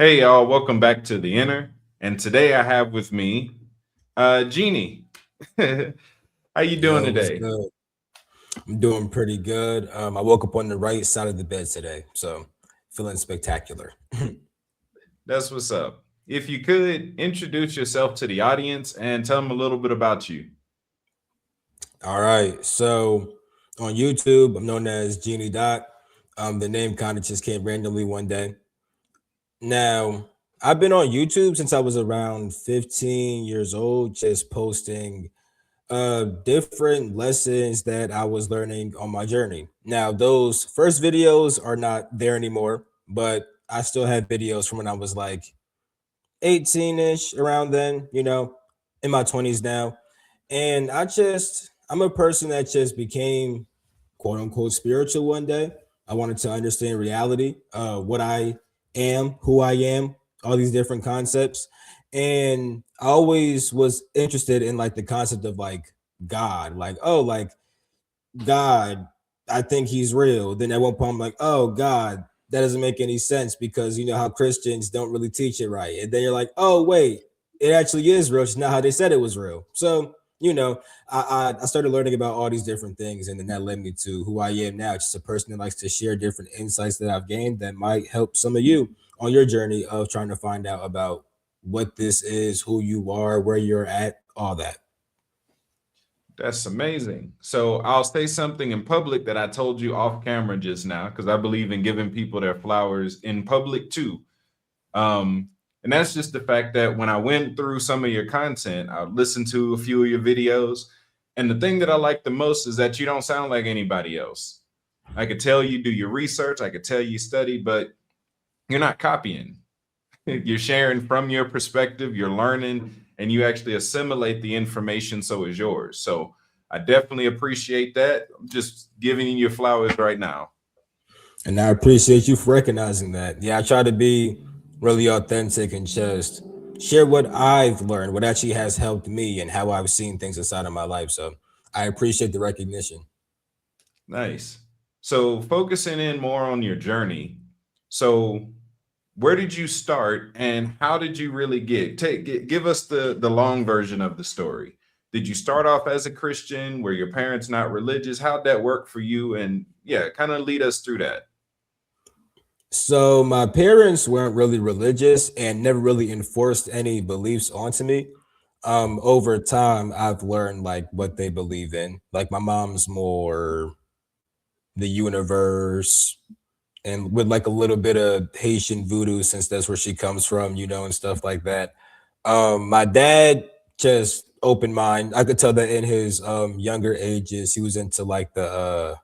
Hey y'all, welcome back to the Inner. And today I have with me Jeannie. How you doing Yo, what's today? good? I'm doing pretty good. I woke up on the right side of the bed today, so feeling spectacular. That's what's up. If you could introduce yourself to the audience and tell them a little bit about you. All right, so on YouTube, I'm known as Genie Doc. The name kind of just came randomly one day. Now, I've been on YouTube since I was around 15 years old, just posting different lessons that I was learning on my journey. Now, those first videos are not there anymore, but I still have videos from when I was like 18-ish around then, in my 20s now. And I'm a person that just became quote unquote spiritual one day. I wanted to understand reality, what I am, who I am, all these different concepts. And I always was interested in like the concept of like God, like, oh, like God, I think he's real. Then at one point, I'm like, oh, God, that doesn't make any sense because you know how Christians don't really teach it right. And then you're like, oh, wait, it actually is real. It's not how they said it was real. So, I started learning about all these different things. And then that led me to who I am now, just a person that likes to share different insights that I've gained that might help some of you on your journey of trying to find out about what this is, who you are, where you're at, all that. That's amazing. So I'll say something in public that I told you off camera just now, because I believe in giving people their flowers in public too. And that's just the fact that when I went through some of your content, I listened to a few of your videos. And the thing that I like the most is that you don't sound like anybody else. I could tell you do your research, I could tell you study, but you're not copying. You're sharing from your perspective, you're learning, and you actually assimilate the information so it's yours. So I definitely appreciate that. I'm just giving you your flowers right now. And I appreciate you for recognizing that. Yeah, I try to be really authentic and just share what I've learned, what actually has helped me, and how I've seen things inside of my life. So I appreciate the recognition. Nice. So focusing in more on your journey. So where did you start and how did you really give us the long version of the story. Did you start off as a Christian? Were your parents not religious? How'd that work for you? And yeah, kind of lead us through that. So my parents weren't really religious and never really enforced any beliefs onto me. Over time, I've learned like what they believe in. Like my mom's more the universe, and with like a little bit of Haitian voodoo since that's where she comes from, and stuff like that. My dad just open mind. I could tell that in his younger ages, he was into like the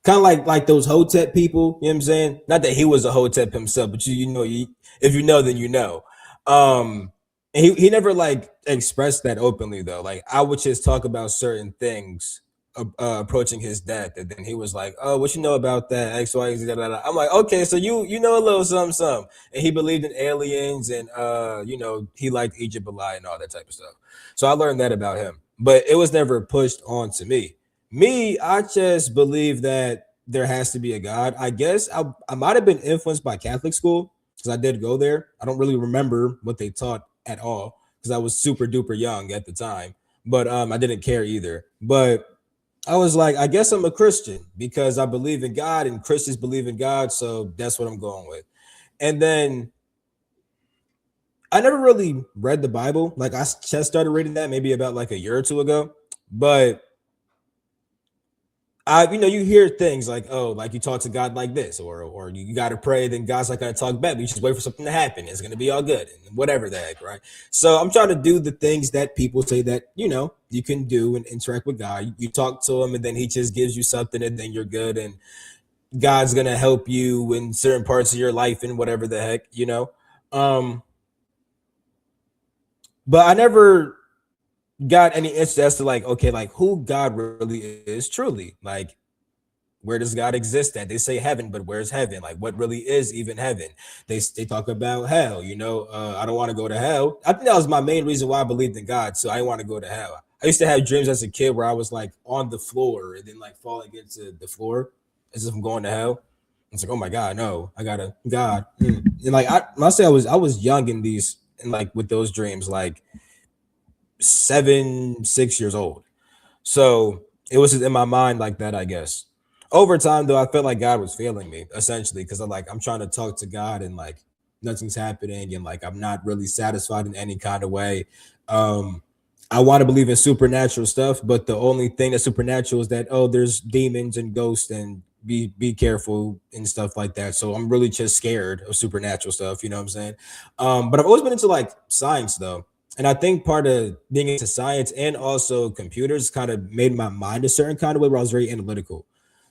kind of like those Hotep people, you know what I'm saying? Not that he was a Hotep himself, but if you know, then you know. And he never like expressed that openly though. Like I would just talk about certain things approaching his death, and then he was like, "Oh, what you know about that X, Y, Z?" Da, da, da. I'm like, "Okay, so you know a little something, something." And he believed in aliens, and he liked Egypt a lot and all that type of stuff. So I learned that about him, but it was never pushed on to me. Me, I just believe that there has to be a God. I guess I might have been influenced by Catholic school because I did go there. I don't really remember what they taught at all because I was super duper young at the time, but I didn't care either. But I was like, I guess I'm a Christian because I believe in God and Christians believe in God, so that's what I'm going with. And then I never really read the Bible. Like I just started reading that maybe about like a year or two ago, but you hear things like, oh, like you talk to God like this, or you got to pray, then God's not going to talk back. But you just wait for something to happen. It's going to be all good, and whatever the heck, right? So I'm trying to do the things that people say that you can do and interact with God. You talk to him, and then he just gives you something, and then you're good, and God's going to help you in certain parts of your life, and whatever the heck. Um, but I never got any insight as to like, okay, like who God really is truly, like where does God exist at? They say heaven, but where's heaven? Like, what really is even heaven? They talk about hell. I don't want to go to hell. I think that was my main reason why I believed in God. So I didn't want to go to hell. I used to have dreams as a kid where I was like on the floor and then like falling into the floor as if I'm going to hell. It's like, oh my God, no, I gotta God. And like I say I was young in these and like with those dreams, like 6 years old. So it was just in my mind like that, I guess. Over time, though, I felt like God was failing me essentially because I'm trying to talk to God and like nothing's happening and like I'm not really satisfied in any kind of way. Um, I want to believe in supernatural stuff, but the only thing that's supernatural is that there's demons and ghosts and be careful and stuff like that. So I'm really just scared of supernatural stuff. You know what I'm saying? But I've always been into like science though, and I think part of being into science and also computers kind of made my mind a certain kind of way where I was very analytical.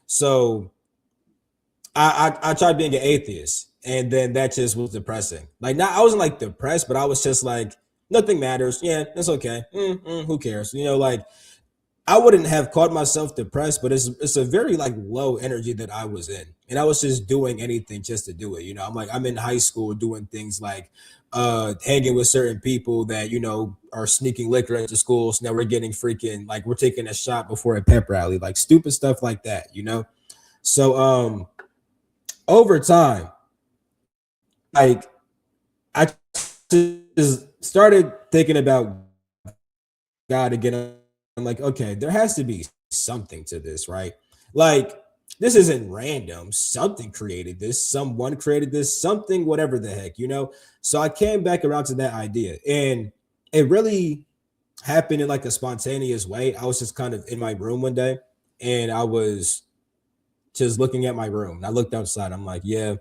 So I tried being an atheist, and then that just was depressing. Like, not I wasn't like depressed, but I was just like, nothing matters. Yeah, that's okay. Who cares? Like I wouldn't have called myself depressed, but it's a very like low energy that I was in, and I was just doing anything just to do it. I'm in high school doing things like hanging with certain people that are sneaking liquor into schools. Now we're getting freaking like we're taking a shot before a pep rally, like stupid stuff like that. So over time, like I just started thinking about God again. I'm like, okay, there has to be something to this, right? Like, this isn't random. Something created this, someone created this, something, whatever the heck. So I came back around to that idea. And it really happened in like a spontaneous way. I was just kind of in my room one day and I was just looking at my room. And I looked outside. I'm like, yeah,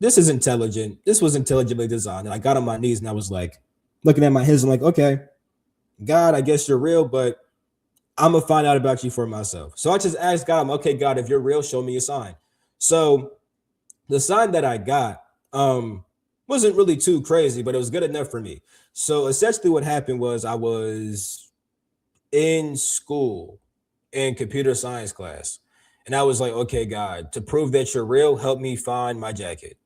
this is intelligent. This was intelligently designed. And I got on my knees and I was like, looking at my hands. I'm like, okay, God, I guess you're real, but I'm gonna find out about you for myself. So I just asked God, I'm okay, God, if you're real, show me a sign. So the sign that I got wasn't really too crazy, but it was good enough for me. So essentially what happened was I was in school in computer science class. And I was like, okay, God, to prove that you're real, help me find my jacket.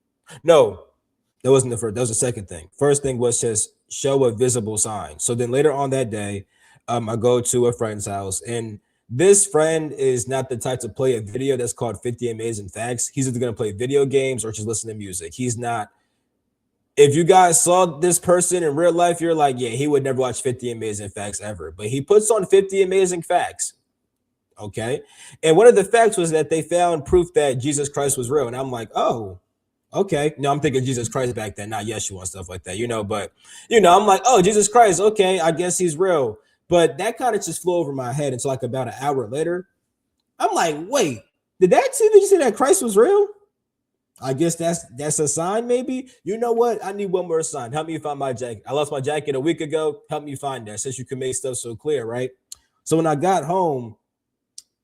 No, that wasn't the first. That was the second thing. First thing was just show a visible sign. So then later on that day, I go to a friend's house, and this friend is not the type to play a video that's called 50 Amazing Facts. He's either going to play video games or just listen to music. He's not. If you guys saw this person in real life, you're like, yeah, he would never watch 50 Amazing Facts ever. But he puts on 50 Amazing Facts. Okay. And one of the facts was that they found proof that Jesus Christ was real. And I'm like, oh, okay. No, I'm thinking Jesus Christ back then, not Yeshua and stuff like that. But I'm like, oh, Jesus Christ, okay, I guess he's real. But that kind of just flew over my head until like about an hour later. I'm like, wait, did you say that Christ was real? I guess that's a sign, maybe. You know what? I need one more sign. Help me find my jacket. I lost my jacket a week ago. Help me find that, since you can make stuff so clear, right? So when I got home,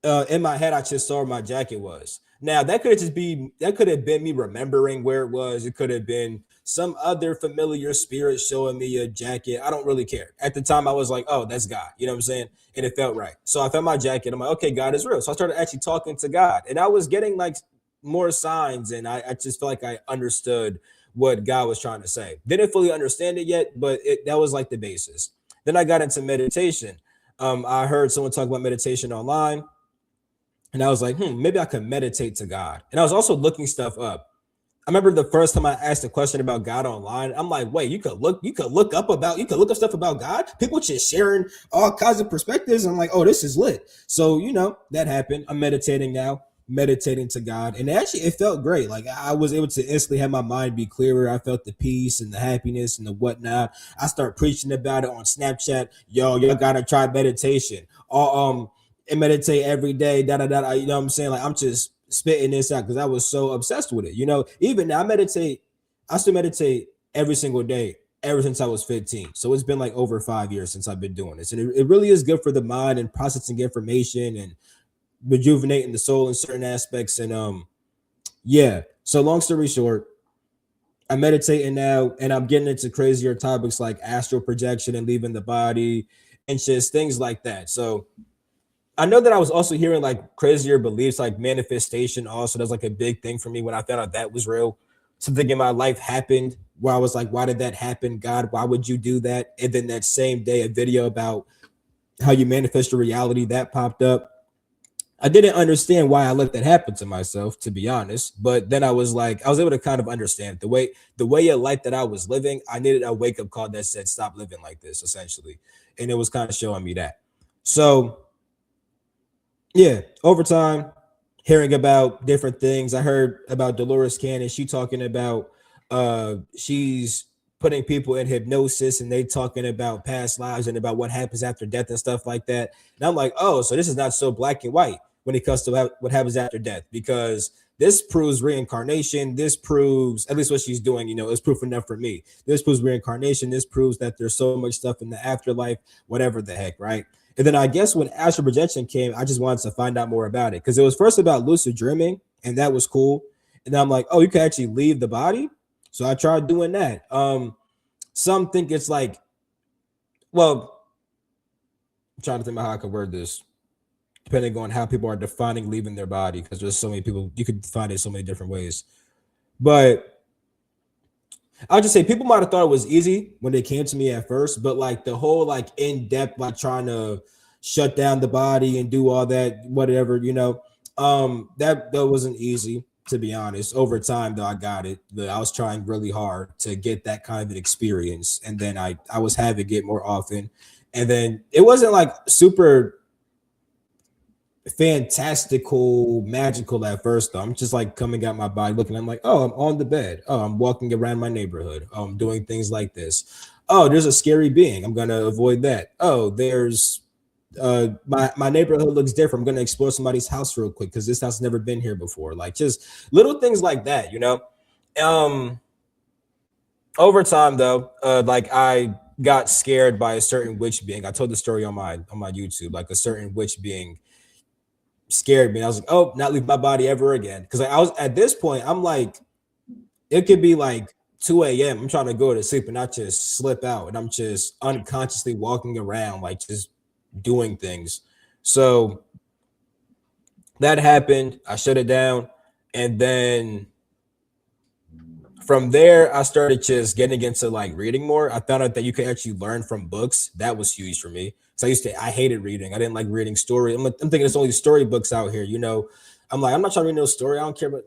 in my head, I just saw where my jacket was. Now that could have been me remembering where it was. It could have been some other familiar spirit showing me a jacket. I don't really care. At the time, I was like, oh, that's God. You know what I'm saying? And it felt right. So I found my jacket. I'm like, okay, God is real. So I started actually talking to God, and I was getting like more signs, and I just felt like I understood what God was trying to say. Didn't fully understand it yet, but that was like the basis. Then I got into meditation. I heard someone talk about meditation online, and I was like, maybe I could meditate to God. And I was also looking stuff up. I remember the first time I asked a question about God online. I'm like, wait, you could look up stuff about God. People just sharing all kinds of perspectives. I'm like, oh, this is lit. So that happened. I'm meditating now, meditating to God, and actually it felt great. Like I was able to instantly have my mind be clearer. I felt the peace and the happiness and the whatnot. I start preaching about it on Snapchat. Y'all gotta try meditation. And meditate every day. Da da da. You know what I'm saying? Like I'm just spitting this out because I was so obsessed with it. Even now I meditate. I still meditate every single day ever since I was 15. So it's been like over 5 years since I've been doing this, and it really is good for the mind and processing information and rejuvenating the soul in certain aspects. And yeah. So long story short, I'm meditating now, and I'm getting into crazier topics like astral projection and leaving the body and just things like that. So I know that I was also hearing like crazier beliefs like manifestation. Also, that's like a big thing for me when I found out that was real. Something in my life happened where I was like, why did that happen? God, why would you do that? And then that same day, a video about how you manifest your reality that popped up. I didn't understand why I let that happen to myself, to be honest. But then I was like, I was able to kind of understand the way of life that I was living. I needed a wake up call that said, stop living like this, essentially. And it was kind of showing me that. So yeah, over time, hearing about different things. I heard about Dolores Cannon. She talking about she's putting people in hypnosis and they talking about past lives and about what happens after death and stuff like that. And I'm like, oh, so this is not so black and white when it comes to what happens after death, because this proves reincarnation. This proves, at least what she's doing, is proof enough for me. This proves reincarnation. This proves that there's so much stuff in the afterlife, whatever the heck, right? And then I guess when astral projection came, I just wanted to find out more about it because it was first about lucid dreaming, and that was cool. And then I'm like, oh, you can actually leave the body. So I tried doing that. Some think it's like, well, I'm trying to think about how I could word this, depending on how people are defining leaving their body, because there's so many people you could define it so many different ways. But I'll just say people might have thought it was easy when they came to me at first, but like the whole like in depth, like trying to shut down the body and do all that, whatever, that wasn't easy, to be honest. Over time, though, I got it. But I was trying really hard to get that kind of an experience, and then I was having it more often, and then it wasn't like super fantastical, magical at first. Though. I'm just like coming out my body, looking. I'm like, oh, I'm on the bed. Oh, I'm walking around my neighborhood. Oh, I'm doing things like this. Oh, there's a scary being. I'm gonna avoid that. Oh, there's my neighborhood looks different. I'm gonna explore somebody's house real quick because this house has never been here before. Like just little things like that. Um, over time though, like I got scared by a certain witch being. I told the story on my YouTube, like a certain witch being scared me. I was like, oh, not leave my body ever again. Because I was at this point, I'm like, it could be like 2 a.m. I'm trying to go to sleep and I just slip out and I'm just unconsciously walking around, like just doing things. So that happened. I shut it down. And then from there, I started just getting into like reading more. I found out that you could actually learn from books. That was huge for me. So I hated reading. I didn't like reading story. I'm thinking it's only storybooks out here. I'm like, I'm not trying to read no story. I don't care, but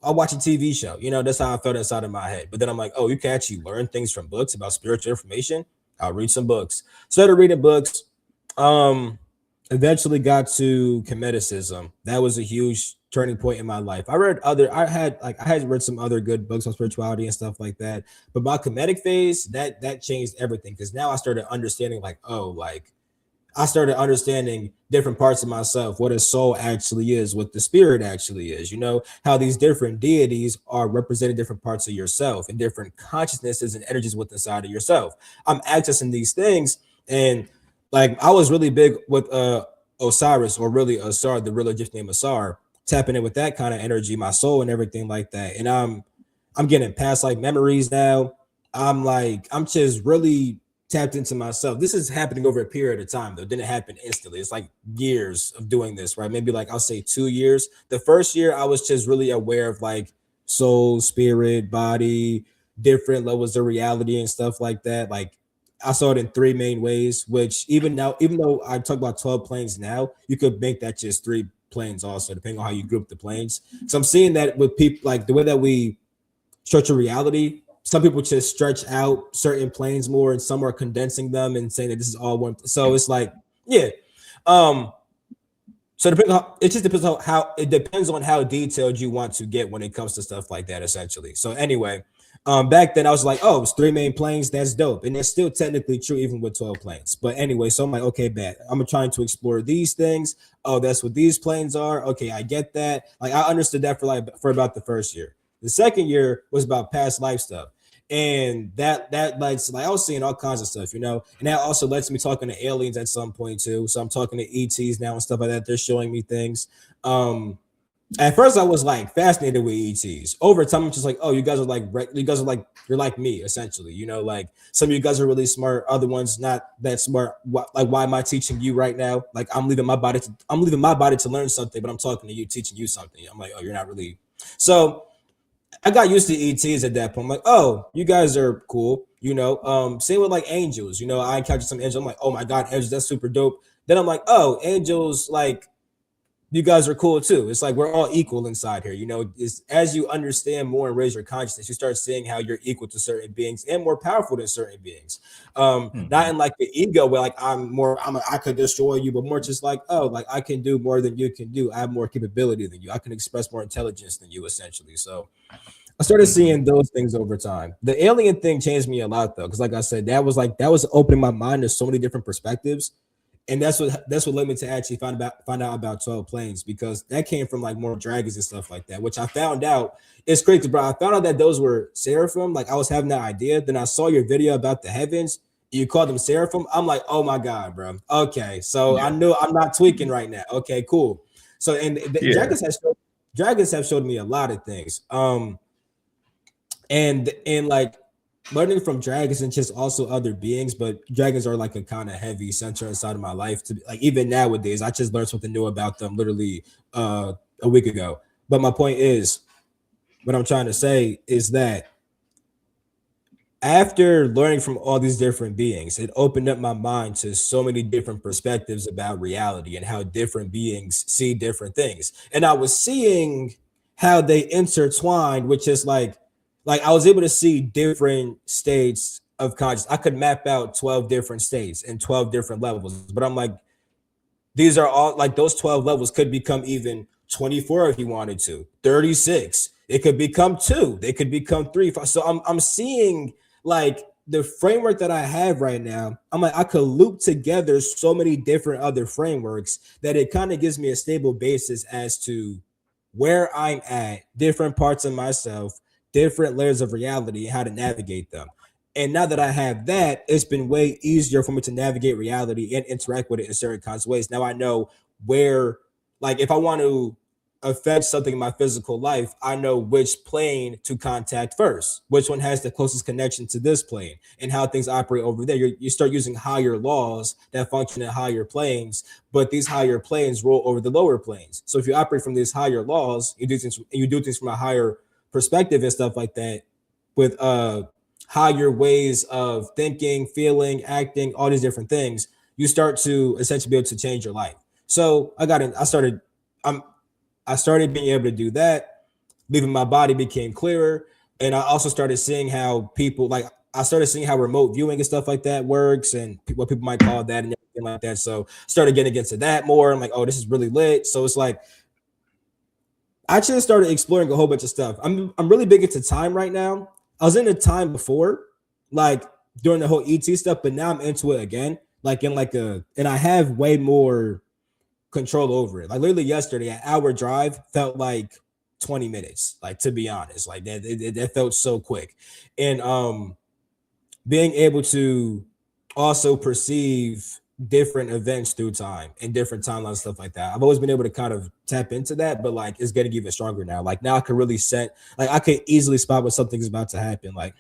I'll watch a TV show. That's how I felt inside of my head. But then I'm like, oh, you can actually learn things from books about spiritual information. I'll read some books. Started reading books. Um, Eventually got to Kemetism. That was a huge turning point in my life. I had read some other good books on spirituality and stuff like that. But my Kemetic phase, that changed everything because now I started understanding like, oh, like I started understanding different parts of myself, what a soul actually is, what the spirit actually is, how these different deities are representing different parts of yourself and different consciousnesses and energies within inside of yourself. I'm accessing these things, and like I was really big with Osiris, or really Asar, the real Egyptian name Asar, tapping in with that kind of energy, my soul and everything like that. And I'm getting past like memories now. I'm just really tapped into myself. This is happening over a period of time though. It didn't happen instantly. It's like years of doing this, right? Maybe like I'll say 2 years. The first year I was just really aware of like soul, spirit, body, different levels of reality and stuff like that. Like I saw it in three main ways, which even now, even though I talk about 12 planes now, you could make that just three planes also, depending on how you group the planes. So I'm seeing that with people, like the way that we structure reality, some people just stretch out certain planes more and some are condensing them and saying that this is all one. So it's like, yeah. So it just depends on how detailed you want to get when it comes to stuff like that, essentially. So anyway, back then I was like, oh, it's three main planes, that's dope. And it's still technically true even with 12 planes. But anyway, so I'm like, okay, bad. I'm trying to explore these things. Oh, that's what these planes are. Okay, I get that. Like I understood that for about the first year. The second year was about past life stuff. And that like I was seeing all kinds of stuff, and that also lets me talking to aliens at some point too. So I'm talking to ETs now and stuff like that. They're showing me things. At first I was like fascinated with ETs. Over time, I'm just like, oh, you guys are like you're like me essentially. Like some of you guys are really smart, other ones not that smart. Like why am I teaching you right now? Like I'm leaving my body to learn something, but I'm talking to you, teaching you something. I'm like, oh, you're not really. So I got used to ETs at that point. I'm like, oh, you guys are cool. Same with like angels. I encountered some angels. I'm like, oh my God, angels, that's super dope. Then I'm like, oh, angels, like you guys are cool too. It's like we're all equal inside here. You know, it's as you understand more and raise your consciousness, you start seeing how you're equal to certain beings and more powerful than certain beings. Not Mhm. in like the ego where like I could destroy you, but more just like, oh, like I can do more than you can do. I have more capability than you. I can express more intelligence than you, essentially. So I started Mhm. seeing those things over time. The alien thing changed me a lot though, because like I said, that was opening my mind to so many different perspectives, and that's what led me to actually find out about 12 planes, because that came from like more dragons and stuff like that, which I found out it's crazy, bro. I found out that those were seraphim. Like I was having that idea, then I saw your video about the heavens. You called them seraphim. I'm like, oh my god, bro. Okay, so I Yeah. know I'm not tweaking right now. Okay, cool. So and the Yeah. dragons have showed me a lot of things. And like learning from dragons and just also other beings, but dragons are like a kind of heavy center inside of my life. To like even nowadays, I just learned something new about them literally a week ago. But my point is, what I'm trying to say is that after learning from all these different beings, it opened up my mind to so many different perspectives about reality and how different beings see different things. And I was seeing how they intertwined, which is like I was able to see different states of consciousness. I could map out 12 different states and 12 different levels, but I'm like, these are all like those 12 levels could become even 24 if you wanted to, 36. It could become two. They could become three. Five. So I'm seeing like the framework that I have right now. I'm like, I could loop together so many different other frameworks that it kind of gives me a stable basis as to where I'm at, different parts of myself, different layers of reality, and how to navigate them. And now that I have that, it's been way easier for me to navigate reality and interact with it in certain kinds of ways. Now I know where, like, if I want to affect something in my physical life, I know which plane to contact first, which one has the closest connection to this plane, and how things operate over there. You start using higher laws that function in higher planes, but these higher planes roll over the lower planes. So if you operate from these higher laws, you do things from a higher perspective and stuff like that, with higher ways of thinking, feeling, acting, all these different things, you start to essentially be able to change your life. So I'm I started being able to do that. Leaving my body became clearer. And I also started seeing how people like I started seeing how remote viewing and stuff like that works and what people might call that and everything like that. So started getting into that more. I'm like, oh, this is really lit. So it's like I just started exploring a whole bunch of stuff. I'm really big into time right now. I was into time before, like during the whole ET stuff, but now I'm into it again. Like in like a and I have way more control over it. Like literally yesterday, an hour drive felt like 20 minutes. Like to be honest, like that felt so quick. And being able to also perceive different events through time and different timelines, stuff like that. I've always been able to kind of tap into that, but like it's getting even stronger now. Like now I can really set, like I could easily spot when something's about to happen. Like,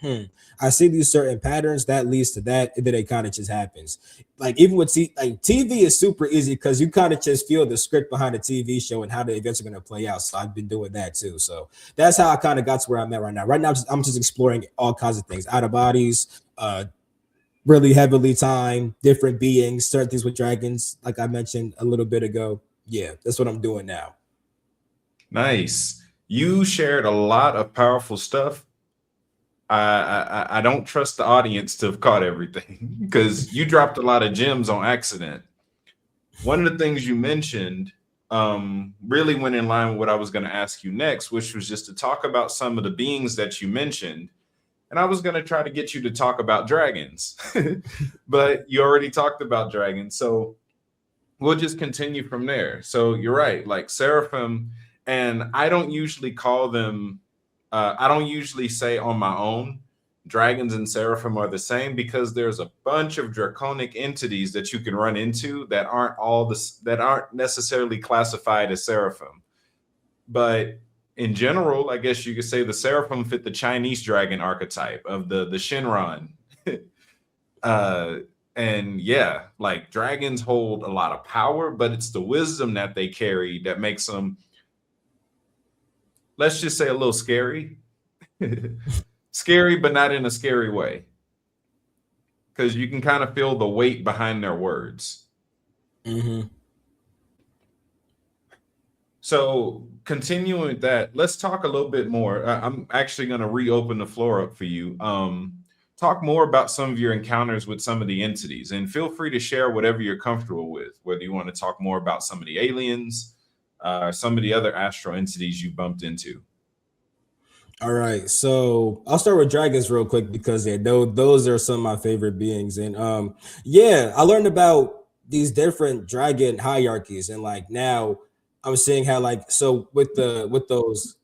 I see these certain patterns that leads to that, and then it kind of just happens. Like even with like TV is super easy because you kind of just feel the script behind the TV show and how the events are going to play out. So I've been doing that too. So that's how I kind of got to where I'm at right now. Right now, I'm just exploring all kinds of things, out of bodies, really heavily time, different beings, certain things with dragons, like I mentioned a little bit ago. Yeah, that's what I'm doing now. Nice. You shared a lot of powerful stuff. I don't trust the audience to have caught everything because you dropped a lot of gems on accident. One of the things you mentioned really went in line with what I was going to ask you next, which was just to talk about some of the beings that you mentioned. And I was going to try to get you to talk about dragons, but you already talked about dragons. So we'll just continue from there. So you're right, like seraphim, and I don't usually call them, I don't usually say on my own, dragons and seraphim are the same because there's a bunch of draconic entities that you can run into that aren't necessarily classified as seraphim. But in general, I guess you could say the seraphim fit the Chinese dragon archetype of the Shinran. uh and yeah, like dragons hold a lot of power, but it's the wisdom that they carry that makes them, let's just say, a little scary. Scary, but not in a scary way, because you can kind of feel the weight behind their words. Hmm. So continuing with that, let's talk a little bit more. I'm actually going to reopen the floor up for you. Talk more about some of your encounters with some of the entities, and feel free to share whatever you're comfortable with. Whether you want to talk more about some of the aliens, some of the other astral entities you bumped into. All right, so I'll start with dragons real quick because yeah, those are some of my favorite beings, and yeah, I learned about these different dragon hierarchies, and like now I'm seeing how like so with those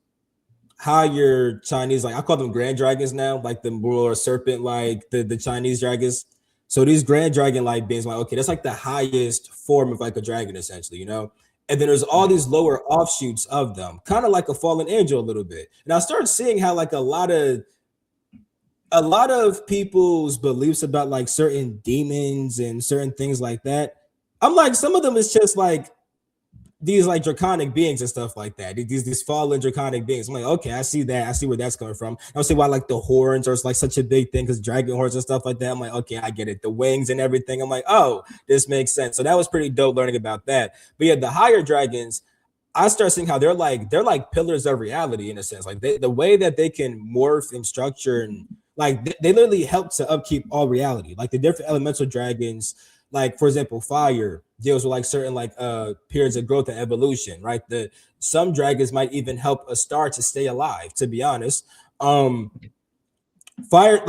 higher Chinese, like I call them grand dragons now, like the more serpent, like the Chinese dragons. So these grand dragon like beings, like okay, that's like the highest form of like a dragon, essentially, you know. And then there's all Yeah. these lower offshoots of them, kind of like a fallen angel a little bit. And I started seeing how like a lot of people's beliefs about like certain demons and certain things like that. I'm like, some of them is just like these like draconic beings and stuff like that. These fallen draconic beings. I'm like, okay, I see that. I see where that's coming from. I don't see why like the horns are like such a big thing because dragon horns and stuff like that. I'm like, okay, I get it. The wings and everything. I'm like, oh, this makes sense. So that was pretty dope learning about that. But yeah, the higher dragons, I start seeing how they're like pillars of reality in a sense. Like the way that they can morph and structure and like they literally help to upkeep all reality. Like the different elemental dragons, like for example, fire deals with like certain like periods of growth and evolution, right? The some dragons might even help a star to stay alive, to be honest. Um fire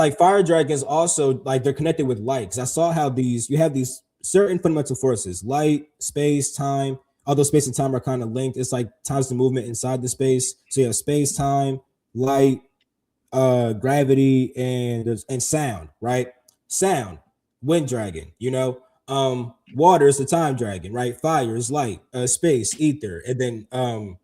dragons also like they're connected with light because I saw how these you have these certain fundamental forces, light, space, time. Although space and time are kind of linked, it's like time's the movement inside the space. So you have space, time, light, gravity, and sound, right? Sound, wind dragon, you know. Water is the time dragon, right? Fire is light, space, ether, and then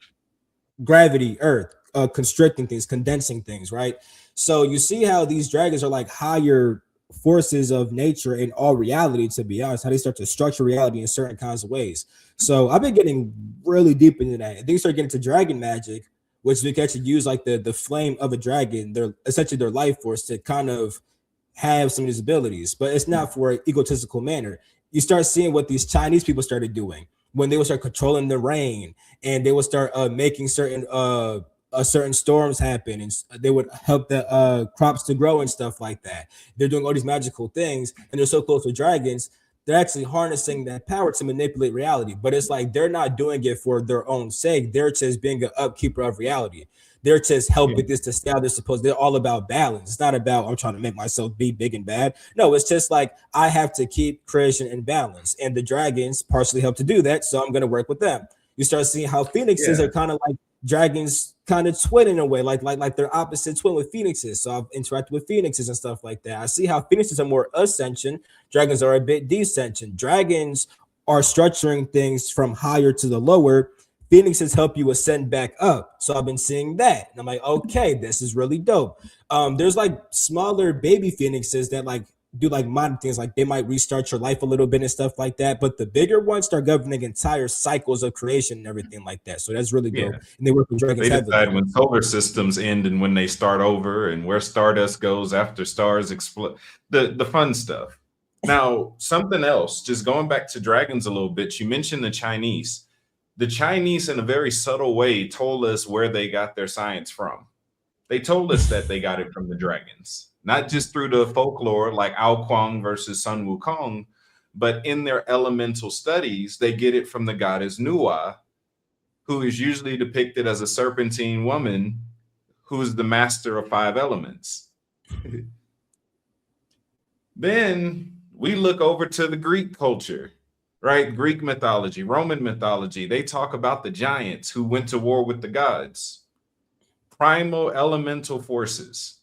gravity, earth, constricting things, condensing things, right? So you see how these dragons are like higher forces of nature in all reality, to be honest, how they start to structure reality in certain kinds of ways. So I've been getting really deep into that. And then you start getting to dragon magic, which we can actually use like the flame of a dragon, their essentially their life force to kind of have some of these abilities, but it's not for an egotistical manner. You start seeing what these Chinese people started doing when they would start controlling the rain and they would start making certain storms happen and they would help the crops to grow and stuff like that. They're doing all these magical things and they're so close to dragons. They're actually harnessing that power to manipulate reality, but it's like they're not doing it for their own sake. They're just being an upkeeper of reality. They're just Yeah. helping this to stay how they're supposed. They're all about balance. It's not about I'm trying to make myself be big and bad. No, it's just like I have to keep creation in balance, and the dragons partially help to do that. So I'm going to work with them. You start seeing how phoenixes Yeah. are kind of like dragons, kind of twin in a way, like they're opposite twin with phoenixes. So I've interacted with phoenixes and stuff like that. I see how phoenixes are more ascension, dragons are a bit descension. Dragons are structuring things from higher to the lower. Phoenixes help you ascend back up. So I've been seeing that. And I'm like, okay, this is really dope. There's like smaller baby phoenixes that like do like modern things, like they might restart your life a little bit and stuff like that. But the bigger ones start governing entire cycles of creation and everything like that. So that's really Yeah. dope. And they work with dragons They heavily. decide when solar systems end and when they start over, and where stardust goes after stars explode. The fun stuff. Now, something else, just going back to dragons a little bit, you mentioned the Chinese. The Chinese, in a very subtle way, told us where they got their science from. They told us that they got it from the dragons, not just through the folklore like Ao Kuang versus Sun Wukong, but in their elemental studies, they get it from the goddess Nuwa, who is usually depicted as a serpentine woman who is the master of five elements. Then we look over to the Greek culture, right? Greek mythology, Roman mythology. They talk about the giants who went to war with the gods. Primal elemental forces,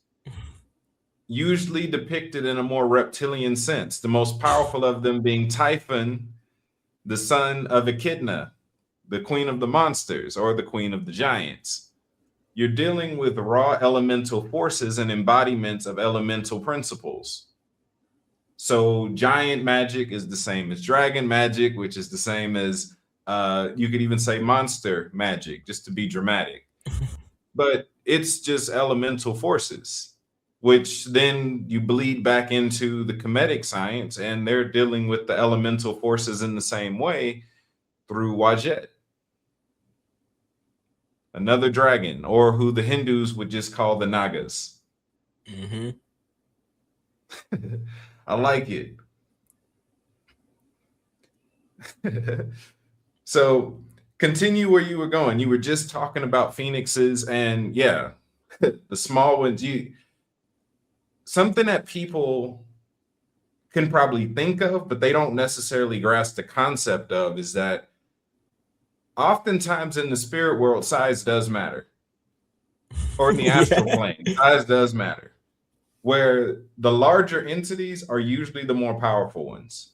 usually depicted in a more reptilian sense, the most powerful of them being Typhon, the son of Echidna, the queen of the monsters or the queen of the giants. You're dealing with raw elemental forces and embodiments of elemental principles. So giant magic is the same as dragon magic, which is the same as you could even say monster magic, just to be dramatic. But it's just elemental forces, which then you bleed back into the Kemetic science, and they're dealing with the elemental forces in the same way through Wajet. Another dragon, or who the Hindus would just call the Nagas. Mm-hmm. I like it. So continue where you were going. You were just talking about phoenixes, and yeah, the small ones. You something that people can probably think of, but they don't necessarily grasp the concept of is that oftentimes in the spirit world, size does matter, or in the astral Yeah. plane, size does matter. Where the larger entities are usually the more powerful ones.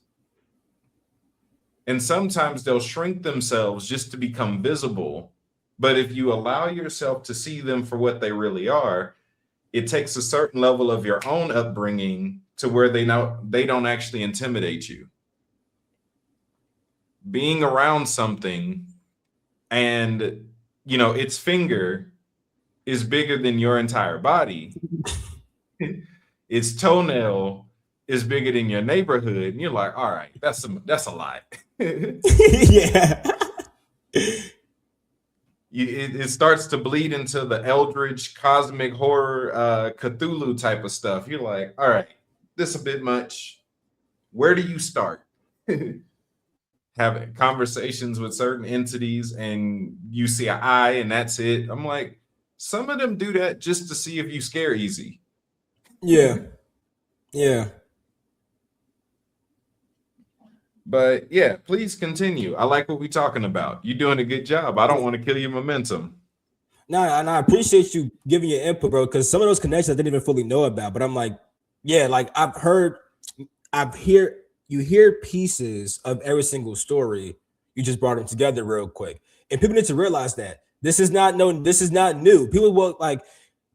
And sometimes they'll shrink themselves just to become visible. But if you allow yourself to see them for what they really are, it takes a certain level of your own upbringing to where they don't actually intimidate you. Being around something and its finger is bigger than your entire body. Its toenail is bigger than your neighborhood, and you're like, all right, that's a lot. Yeah. It starts to bleed into the eldritch cosmic horror Cthulhu type of stuff. You're like, all right, this a bit much. Where do you start? Having conversations with certain entities and you see an eye and that's it. I'm like, some of them do that just to see if you scare easy. Yeah. Yeah. But yeah, please continue. I like what we're talking about. You're doing a good job. I don't want to kill your momentum. No, and I appreciate you giving your input, bro, because some of those connections I didn't even fully know about. But I'm like, yeah, like you hear pieces of every single story. You just brought them together real quick. And people need to realize that this is not new. People will like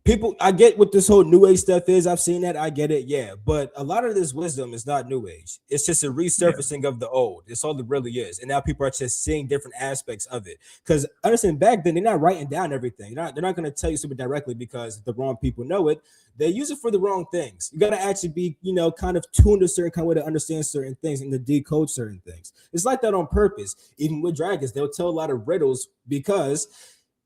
people, I get what this whole new age stuff is. I've seen that. I get it. Yeah. But a lot of this wisdom is not new age. It's just a Yeah. resurfacing of the old. It's all it really is. And now people are just seeing different aspects of it. Because understand back then, they're not writing down everything. They're not going to tell you super directly because the wrong people know it. They use it for the wrong things. You got to actually be, kind of tuned a certain kind of way to understand certain things and to decode certain things. It's like that on purpose. Even with dragons, they'll tell a lot of riddles because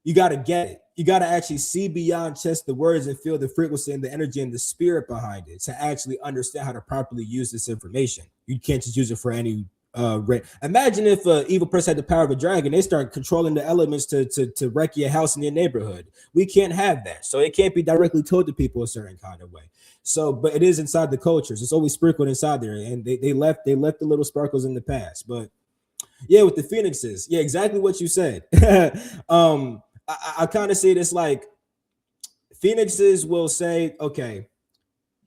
you got to get it. You got to actually see beyond just the words and feel the frequency and the energy and the spirit behind it to actually understand how to properly use this information. You can't just use it for any imagine if an evil person had the power of a dragon, they start controlling the elements to wreck your house in your neighborhood. We can't have that. So it can't be directly told to people a certain kind of way. So, but it is inside the cultures. It's always sprinkled inside there. And they left the little sparkles in the past. But yeah, with the phoenixes, yeah, exactly what you said. I kind of see this like phoenixes will say, okay,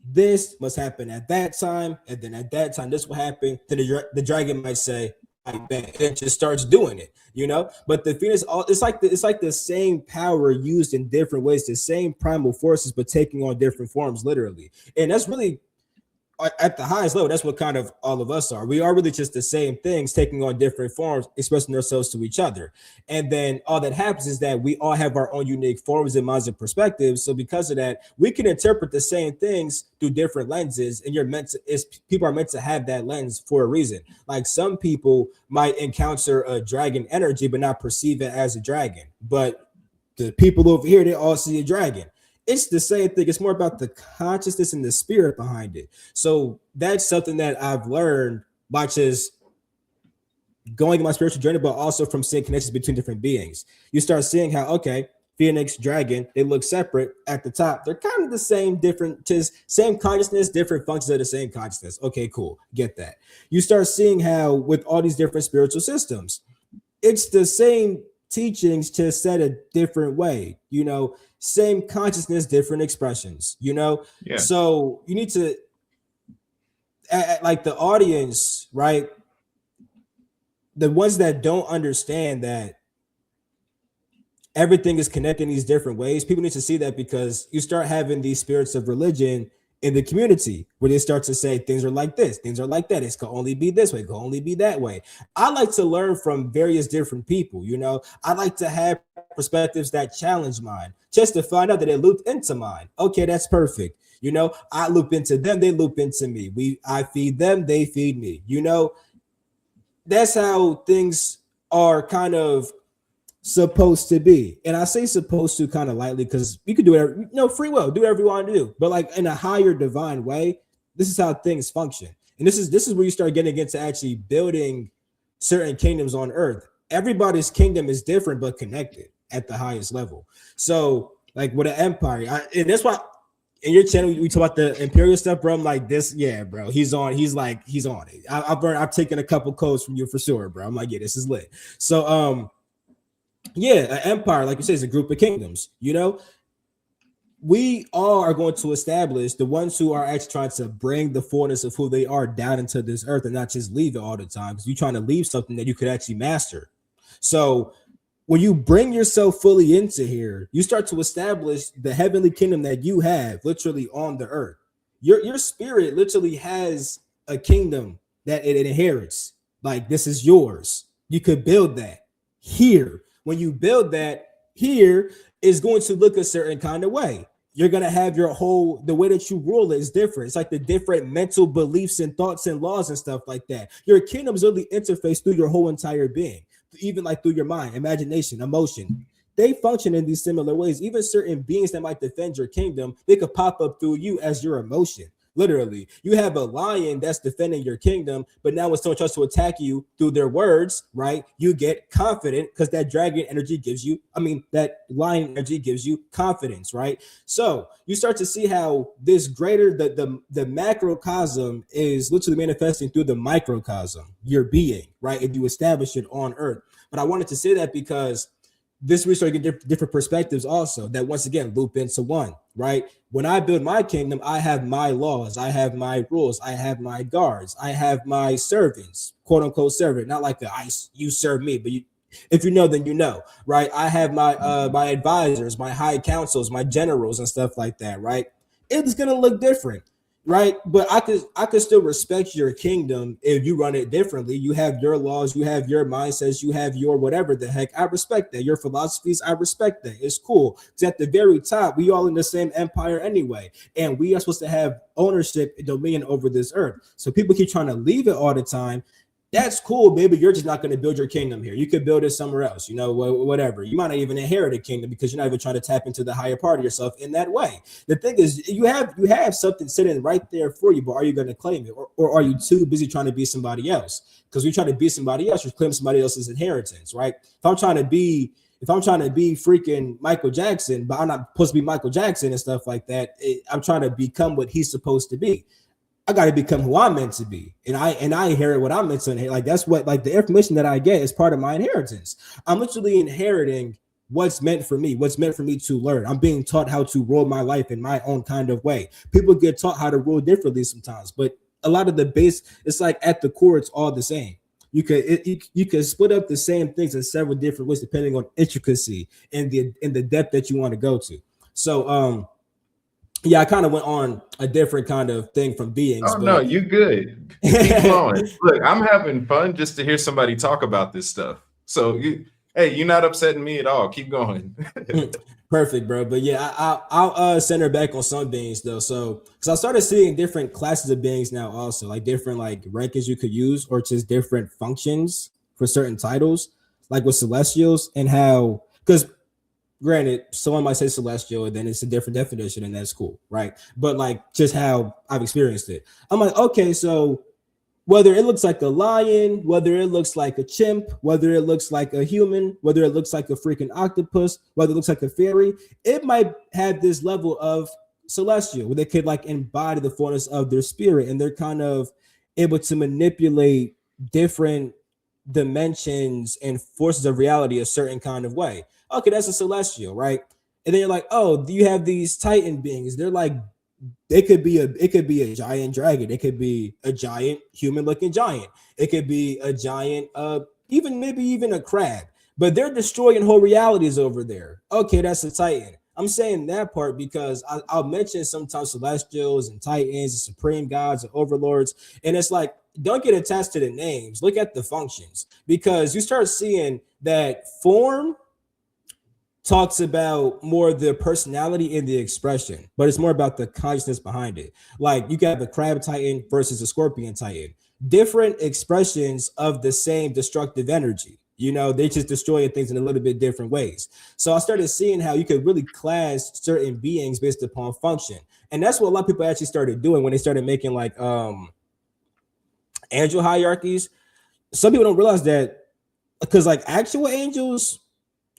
this must happen at that time, and then at that time, this will happen. Then the dragon might say, I bet it just starts doing it. But the phoenix, it's like the same power used in different ways, the same primal forces, but taking on different forms, literally. And that's really at the highest level, that's what kind of all of us are. We are really just the same things taking on different forms, expressing ourselves to each other. And then all that happens is that we all have our own unique forms and minds and perspectives. So because of that, we can interpret the same things through different lenses. And people are meant to have that lens for a reason. Like some people might encounter a dragon energy, but not perceive it as a dragon. But the people over here, they all see a dragon. It's the same thing. It's more about the consciousness and the spirit behind it. So that's something that I've learned by just going on my spiritual journey, but also from seeing connections between different beings. You start seeing how, okay, Phoenix, dragon, they look separate at the top. They're kind of the same, different, just same consciousness, different functions of the same consciousness. Okay, cool. Get that. You start seeing how with all these different spiritual systems, it's the same teachings just said a different way, same consciousness, different expressions, Yeah. So you need to like the audience, right? The ones that don't understand that everything is connected in these different ways, people need to see that, because you start having these spirits of religion in the community where they start to say things are like this, things are like that. It can only be this way, it can only be that way. I like to learn from various different people. I like to have perspectives that challenge mine just to find out that it looped into mine. Okay, that's perfect. I loop into them, they loop into me. I feed them, they feed me. That's how things are kind of supposed to be. And I say supposed to kind of lightly because you can do whatever, free will, do whatever you want to do. But like in a higher divine way, this is how things function. And this is where you start getting into actually building certain kingdoms on earth. Everybody's kingdom is different but connected at the highest level. So like with an empire, and that's why in your channel we talk about the imperial stuff, bro. I'm like this, yeah, bro. He's on it. I've taken a couple codes from you for sure, bro. I'm like, yeah, this is lit. So yeah, an empire, like you said, is a group of kingdoms. We all are going to establish the ones who are actually trying to bring the fullness of who they are down into this earth and not just leave it all the time, because you're trying to leave something that you could actually master. So when you bring yourself fully into here, you start to establish the heavenly kingdom that you have literally on the earth. Your spirit literally has a kingdom that it inherits. Like, this is yours. You could build that here. When you build that here, is going to look a certain kind of way. You're going to have the way that you rule it is different. It's like the different mental beliefs and thoughts and laws and stuff like that. Your kingdoms really interface through your whole entire being, even like through your mind, imagination, emotion. They function in these similar ways. Even certain beings that might defend your kingdom, they could pop up through you as your emotion. Literally, you have a lion that's defending your kingdom, but now when someone tries to attack you through their words, right, you get confident because that dragon energy gives you, that lion energy gives you confidence, right? So you start to see how this greater, the macrocosm is literally manifesting through the microcosm, your being, right? If you establish it on earth. But I wanted to say that because this research get different perspectives also that once again loop into one, right? When I build my kingdom, I have my laws, I have my rules, I have my guards, I have my servants, quote unquote servant, not like you serve me, but if you know, then you know, right? I have my my advisors, my high councils, my generals and stuff like that, right? It's gonna look different, right? But I could still respect your kingdom if you run it differently. You have your laws, you have your mindsets, you have your whatever the heck. I respect that. Your philosophies, I respect that. It's cool. Because at the very top, we all in the same empire anyway. And we are supposed to have ownership and dominion over this earth. So people keep trying to leave it all the time. That's cool, baby. You're just not going to build your kingdom here. You could build it somewhere else, whatever. You might not even inherit a kingdom because you're not even trying to tap into the higher part of yourself in that way. The thing is, you have something sitting right there for you, but are you going to claim it? Or are you too busy trying to be somebody else? Because we try to be somebody else, you claim somebody else's inheritance, right? If I'm trying to be freaking Michael Jackson, but I'm not supposed to be Michael Jackson and stuff like that, I'm trying to become what he's supposed to be. I got to become who I'm meant to be. And I inherit what I'm meant to inherit. Like, that's what, like, the information that I get is part of my inheritance. I'm literally inheriting what's meant for me to learn. I'm being taught how to rule my life in my own kind of way. People get taught how to rule differently sometimes, but a lot of the base, it's like at the core, it's all the same. You could split up the same things in several different ways depending on intricacy and the depth that you want to go to. So yeah, I kind of went on a different kind of thing from beings. Oh, no, you good. Keep flowing. Look, I'm having fun just to hear somebody talk about this stuff. So you're not upsetting me at all. Keep going. Perfect, bro. But yeah, I'll center back on some beings though. So because I started seeing different classes of beings now, also like different like rankings you could use, or just different functions for certain titles, like with celestials, and how, because granted, someone might say celestial and then it's a different definition, and that's cool, right? But like just how I've experienced it, I'm like, okay, so whether it looks like a lion, whether it looks like a chimp, whether it looks like a human, whether it looks like a freaking octopus, whether it looks like a fairy, it might have this level of celestial where they could like embody the fullness of their spirit, and they're kind of able to manipulate different dimensions and forces of reality a certain kind of way. Okay, that's a celestial, right? And then you're like, oh, do you have these titan beings? They're like, it could be a giant dragon, it could be a giant human looking giant, it could be a giant even a crab, but they're destroying whole realities over there. Okay, that's a titan. I'm saying that part because I'll mention sometimes celestials and titans and supreme gods and overlords, and it's like, don't get attached to the names, look at the functions, because you start seeing that form talks about more the personality and the expression, but it's more about the consciousness behind it. Like, you got the crab titan versus a scorpion titan, different expressions of the same destructive energy. You know, they just destroying things in a little bit different ways. So I started seeing how you could really class certain beings based upon function. And that's what a lot of people actually started doing when they started making like angel hierarchies. Some people don't realize that, because like actual angels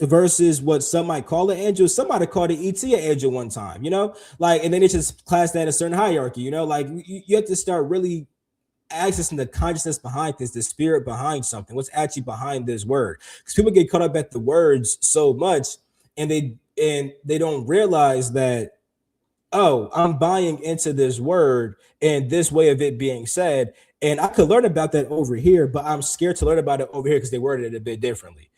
versus what some might call an angel, somebody called an ET an angel one time, you know, like, and then it just class that a certain hierarchy, you know, like you have to start really accessing the consciousness behind this, the spirit behind something, what's actually behind this word. Because people get caught up at the words so much, and they don't realize that, oh, I'm buying into this word and this way of it being said. And I could learn about that over here, but I'm scared to learn about it over here because they worded it a bit differently.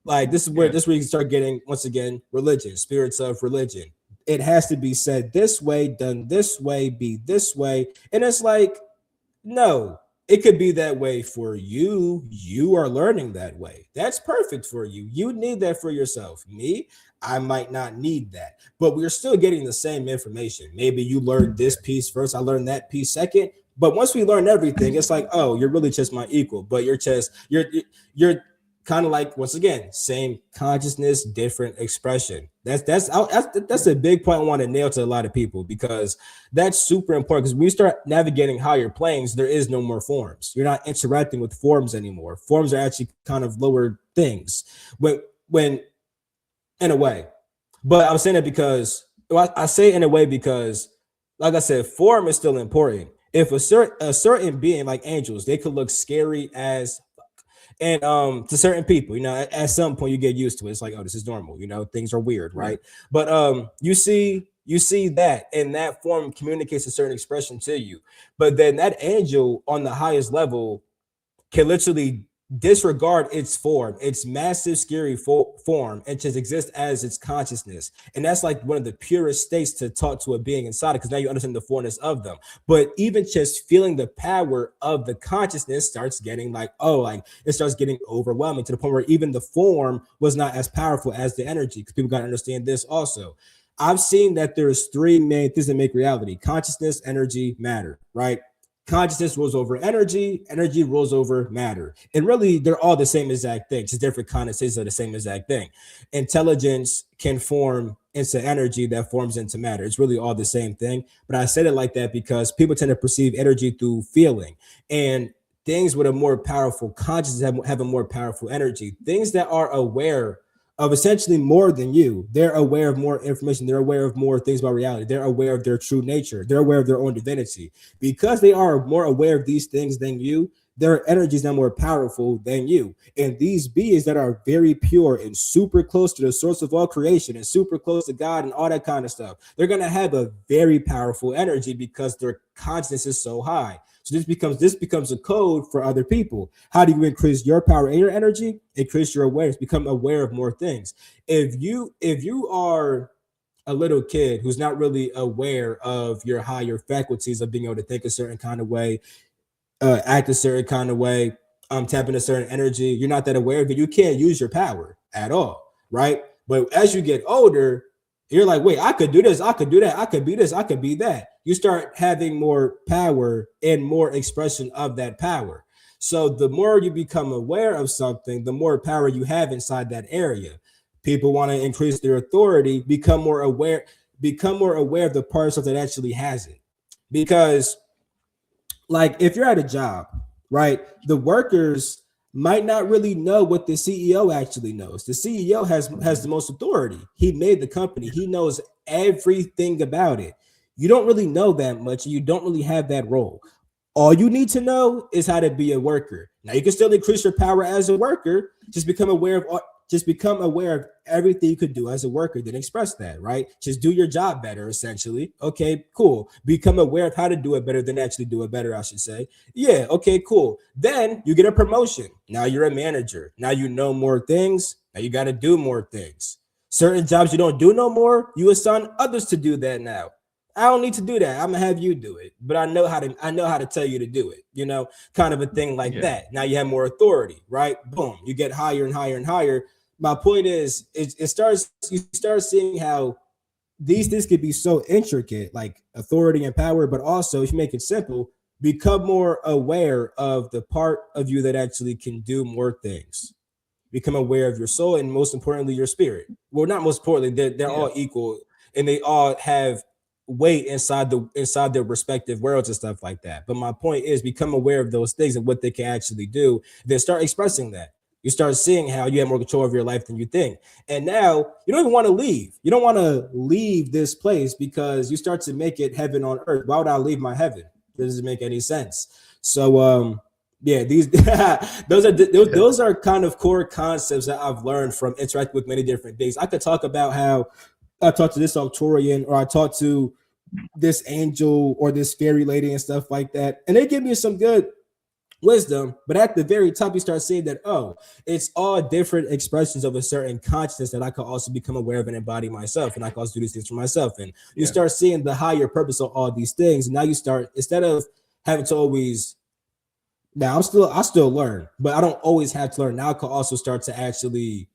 Like Yeah. this is where you can start getting, once again, religion, spirits of religion. It has to be said this way, done this way, be this way. And it's like, no, it could be that way for you. You are learning that way. That's perfect for you. You need that for yourself. Me, I might not need that, but we're still getting the same information. Maybe you learned this piece first, I learned that piece second. But once we learn everything, it's like, oh, you're really just my equal. But you're kind of like, once again, same consciousness, different expression. That's a big point I want to nail to a lot of people, because that's super important. Because when you start navigating higher planes, there is no more forms. You're not interacting with forms anymore. Forms are actually kind of lower things when in a way. But I'm saying it because, well, I say in a way because, like I said, form is still important. If a certain being like angels, they could look scary as, and to certain people, you know, at some point you get used to it. It's like, oh, this is normal, you know, things are weird, Yeah. right? But you see that, and that form communicates a certain expression to you. But then that angel on the highest level can literally disregard its form, its massive, scary form, and just exist as its consciousness. And that's like one of the purest states to talk to a being inside, because now you understand the fullness of them. But even just feeling the power of the consciousness starts getting like, oh, like it starts getting overwhelming, to the point where even the form was not as powerful as the energy. Because people got to understand this also. I've seen that there's three main things that make reality: consciousness, energy, matter, right? Consciousness rules over energy, energy rules over matter. And really, they're all the same exact thing, just different condensations of the same exact thing. Intelligence can form into energy that forms into matter. It's really all the same thing. But I said it like that because people tend to perceive energy through feeling. And things with a more powerful consciousness have a more powerful energy. Things that are aware of essentially more than you. They're aware of more information. They're aware of more things about reality. They're aware of their true nature. They're aware of their own divinity. Because they are more aware of these things than you, their energies are more powerful than you. And these beings that are very pure and super close to the source of all creation and super close to God and all that kind of stuff, they're going to have a very powerful energy because their consciousness is so high. So this becomes a code for other people. How do you increase your power and your energy? Increase your awareness. Become aware of more things. If you are a little kid who's not really aware of your higher faculties of being able to think a certain kind of way, act a certain kind of way, tap into certain energy, you're not that aware of it, you can't use your power at all, right? But as you get older, you're like, wait, I could do this, I could do that, I could be this, I could be that. You start having more power and more expression of that power. So the more you become aware of something, the more power you have inside that area. People want to increase their authority, become more aware of the parts of that actually has it. Because like if you're at a job, right, the workers might not really know what the CEO actually knows. The CEO has the most authority. He made the company. He knows everything about it. You don't really know that much, and you don't really have that role. All you need to know is how to be a worker. Now you can still increase your power as a worker. Just become aware of everything you could do as a worker, then express that, right? Just do your job better, essentially. Okay, cool. Become aware of how to do it better, than actually do it better, I should say. Yeah, okay, cool. Then you get a promotion. Now you're a manager. Now you know more things. Now you got to do more things. Certain jobs you don't do no more, you assign others to do that now. I don't need to do that. I'm gonna have you do it, but I know how to tell you to do it, kind of a thing like Yeah. that. Now you have more authority, right? Boom, you get higher and higher and higher. My point is, you start seeing how these things could be so intricate, like authority and power, but also if you make it simple, become more aware of the part of you that actually can do more things. become aware of your soul, and most importantly, your spirit. Well, not most importantly, they're Yeah. all equal, and they all have weight inside their respective worlds and stuff like that. But my point is, become aware of those things and what they can actually do, then start expressing that. You start seeing how you have more control of your life than you think. And now you don't even want to leave. You don't want to leave this place because you start to make it heaven on earth. Why would I leave my heaven? It doesn't make any sense. So yeah, these those are kind of core concepts that I've learned from interacting with many different things. I could talk about how I talked to this Arcturian, or I talked to this angel or this fairy lady and stuff like that, and they give me some good wisdom. But at the very top, you start seeing that, oh, it's all different expressions of a certain consciousness that I could also become aware of and embody myself, and I can also do these things for myself. And you Yeah. start seeing the higher purpose of all these things. And now you start, instead of having to always, now I still learn, but I don't always have to learn. Now I can also start to actually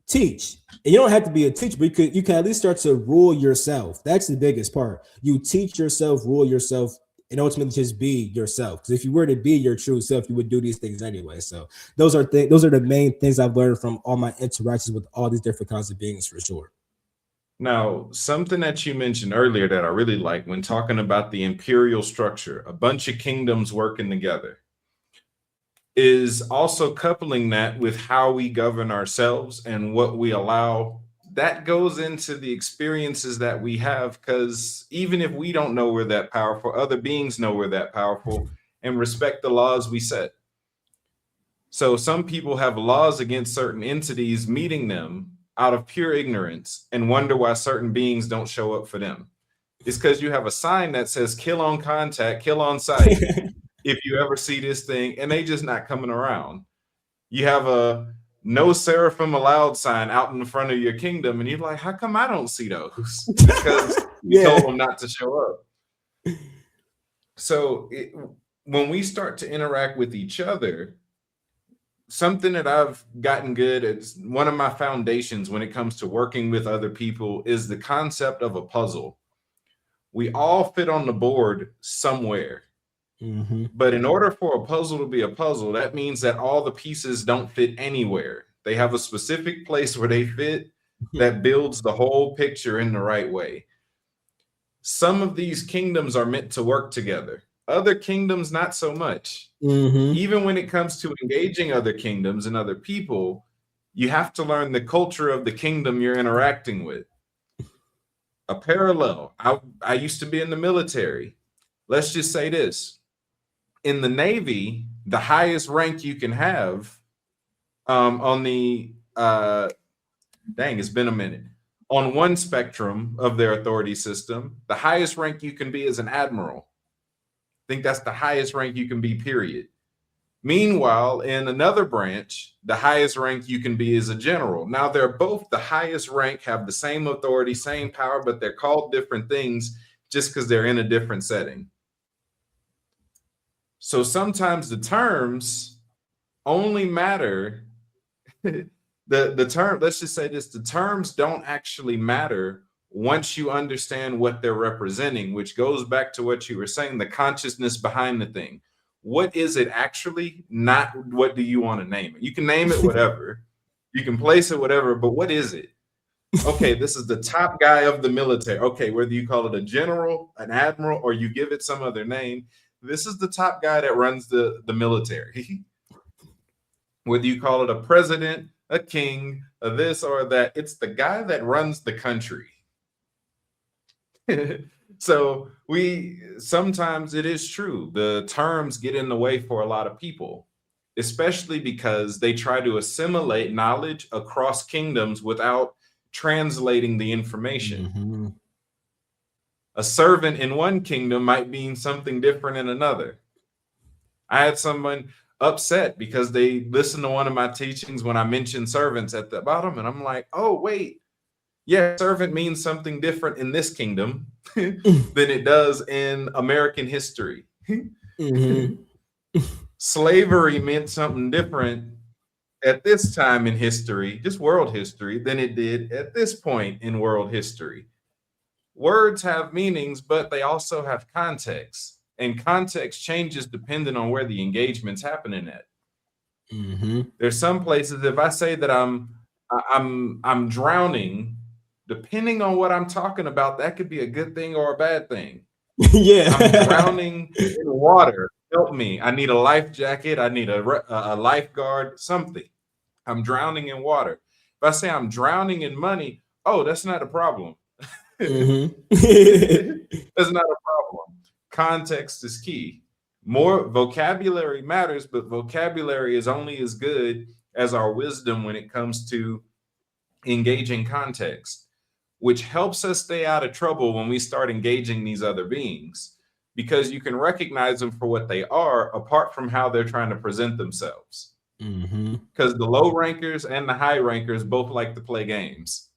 teach. And you don't have to be a teacher, but you can at least start to rule yourself. That's the biggest part. You teach yourself, rule yourself, and ultimately just be yourself. Because if you were to be your true self, you would do these things anyway. So those are the main things I've learned from all my interactions with all these different kinds of beings, for sure. Now, something that you mentioned earlier that I really like when talking about the imperial structure, a bunch of kingdoms working together, is also coupling that with how we govern ourselves and what we allow. That goes into the experiences that we have, because even if we don't know we're that powerful, other beings know we're that powerful and respect the laws we set. So some people have laws against certain entities meeting them out of pure ignorance and wonder why certain beings don't show up for them. It's because you have a sign that says kill on contact, kill on sight if you ever see this thing, and they just not coming around. You have a no seraphim allowed sign out in front of your kingdom, and you're like, how come I don't see those? Because you Yeah. told them not to show up. So when we start to interact with each other, something that I've gotten good at, one of my foundations when it comes to working with other people, is the concept of a puzzle. We all fit on the board somewhere. Mm-hmm. But in order for a puzzle to be a puzzle, that means that all the pieces don't fit anywhere. They have a specific place where they fit that builds the whole picture in the right way. Some of these kingdoms are meant to work together. Other kingdoms, not so much. Mm-hmm. Even when it comes to engaging other kingdoms and other people, you have to learn the culture of the kingdom you're interacting with. A parallel. I used to be in the military. Let's just say this. In the Navy, the highest rank you can have on the it's been a minute. On one spectrum of their authority system, the highest rank you can be is an admiral. I think that's the highest rank you can be, period. Meanwhile, in another branch, the highest rank you can be is a general. Now, they're both the highest rank, have the same authority, same power, but they're called different things just because they're in a different setting. So sometimes the terms only matter. the term, let's just say this, the terms don't actually matter once you understand what they're representing, which goes back to what you were saying, the consciousness behind the thing. What is it actually? Not what do you want to name it? You can name it whatever, you can place it whatever, but what is it? Okay, this is the top guy of the military. Okay, whether you call it a general, an admiral, or you give it some other name, this is the top guy that runs the military. Whether you call it a president, a king, a this or that, it's the guy that runs the country. So sometimes it is true, the terms get in the way for a lot of people, especially because they try to assimilate knowledge across kingdoms without translating the information. Mm-hmm. A servant in one kingdom might mean something different in another. I had someone upset because they listened to one of my teachings when I mentioned servants at the bottom, and I'm like, oh wait, yeah, servant means something different in this kingdom than it does in American history. Mm-hmm. Slavery meant something different at this time in history, just world history, than it did at this point in world history. Words have meanings, but they also have context, and context changes depending on where the engagement's happening at. There's some places, if I say that I'm drowning, depending on what I'm talking about, that could be a good thing or a bad thing. I'm Yeah. drowning in water. Help me. I need a life jacket. I need a lifeguard, something. I'm drowning in water. If I say I'm drowning in money, oh, that's not a problem. That's not a problem. Context is key. More vocabulary matters, but vocabulary is only as good as our wisdom when it comes to engaging context, which helps us stay out of trouble when we start engaging these other beings, because you can recognize them for what they are apart from how they're trying to present themselves. Because the low rankers and the high rankers both like to play games.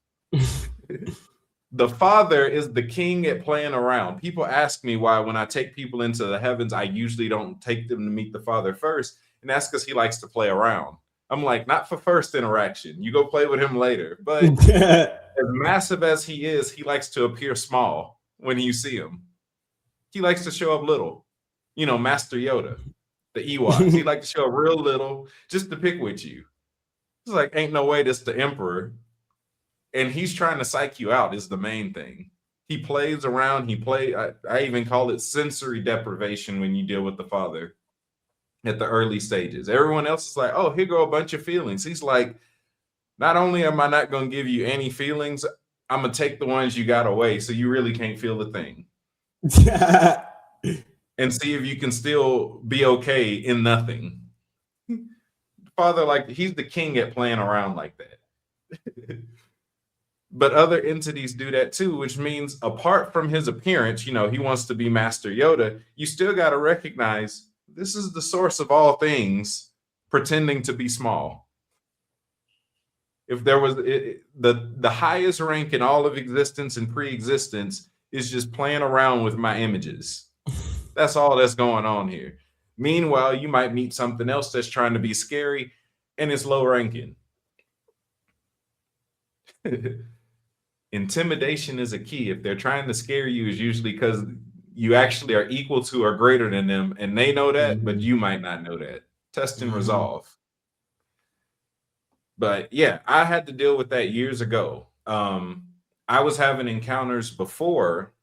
The father is the king at playing around. People ask me why, when I take people into the heavens, I usually don't take them to meet the father first. And that's because he likes to play around. I'm like, not for first interaction. You go play with him later. But as massive as he is, he likes to appear small when you see him. He likes to show up little. You know, Master Yoda, the Ewoks. He likes to show up real little just to pick with you. It's like, ain't no way this the emperor. And he's trying to psych you out is the main thing. He plays around. I even call it sensory deprivation when you deal with the father at the early stages. Everyone else is like, oh, here go a bunch of feelings. He's like, not only am I not going to give you any feelings, I'm going to take the ones you got away so you really can't feel the thing. And see if you can still be okay in nothing. Father, like, he's the king at playing around like that. But other entities do that too, which means apart from his appearance, you know, he wants to be Master Yoda. You still got to recognize this is the source of all things, pretending to be small. If there was the highest rank in all of existence and pre-existence is just playing around with my images. That's all that's going on here. Meanwhile, you might meet something else that's trying to be scary and it's low ranking. Intimidation is a key. If they're trying to scare you, is usually because you actually are equal to or greater than them, and they know that, but you might not know that. Test and resolve. But yeah, I had to deal with that years ago. I was having encounters before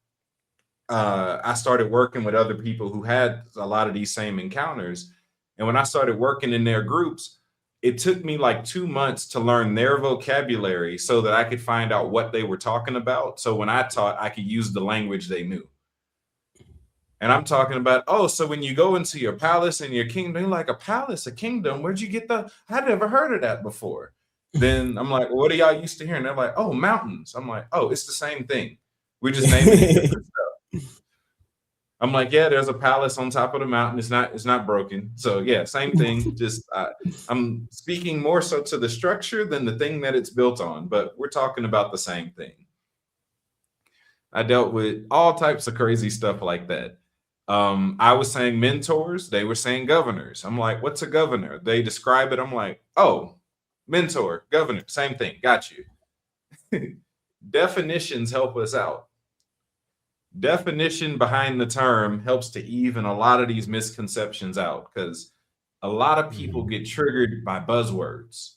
I started working with other people who had a lot of these same encounters. And when I started working in their groups, it took me like 2 months to learn their vocabulary so that I could find out what they were talking about. So when I taught, I could use the language they knew. And I'm talking about, oh, so when you go into your palace and your kingdom, you're like, a palace, a kingdom, where'd you get I'd never heard of that before. Then I'm like, well, what are y'all used to hearing? They're like, oh, mountains. I'm like, oh, it's the same thing. We're just naming it different stuff. I'm like, yeah, there's a palace on top of the mountain. It's not broken. So yeah, same thing. Just I'm speaking more so to the structure than the thing that it's built on, but we're talking about the same thing. I dealt with all types of crazy stuff like that. I was saying mentors, they were saying governors. I'm like, what's a governor? They describe it. I'm like, oh, mentor, governor, same thing. Got you. Definitions help us out. Definition behind the term helps to even a lot of these misconceptions out, because a lot of people get triggered by buzzwords.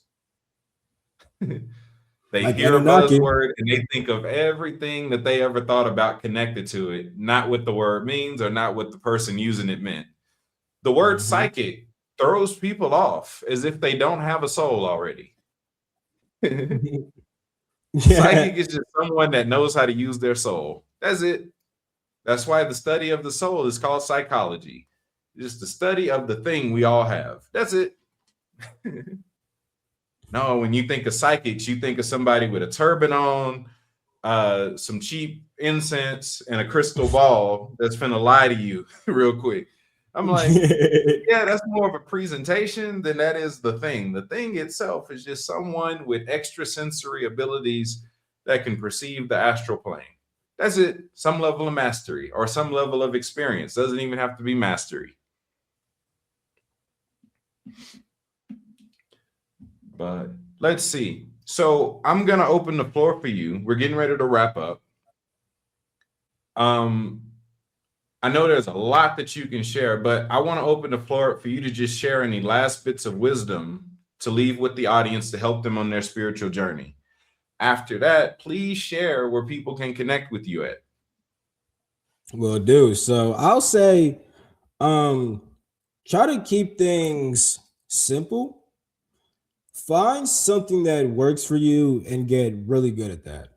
They Like hear a Anunnaki. buzzword and they think of everything that they ever thought about connected to it, not what the word means or not what the person using it meant. The word psychic throws people off as if they don't have a soul already. Psychic is just someone that knows how to use their soul. That's it. That's why the study of the soul is called psychology. Just the study of the thing we all have. That's it. No, when you think of psychics, you think of somebody with a turban on, some cheap incense, and a crystal ball that's finna lie to you real quick. I'm like, yeah, that's more of a presentation than that is the thing. The thing itself is just someone with extrasensory abilities that can perceive the astral plane. That's it. Some level of mastery or some level of experience. Doesn't even have to be mastery. But let's see. So I'm going to open the floor for you. We're getting ready to wrap up. I know there's a lot that you can share, but I want to open the floor for you to just share any last bits of wisdom to leave with the audience to help them on their spiritual journey. After that, please share where people can connect with you at. Will do. So I'll say, um, try to keep things simple. Find something that works for you and get really good at that.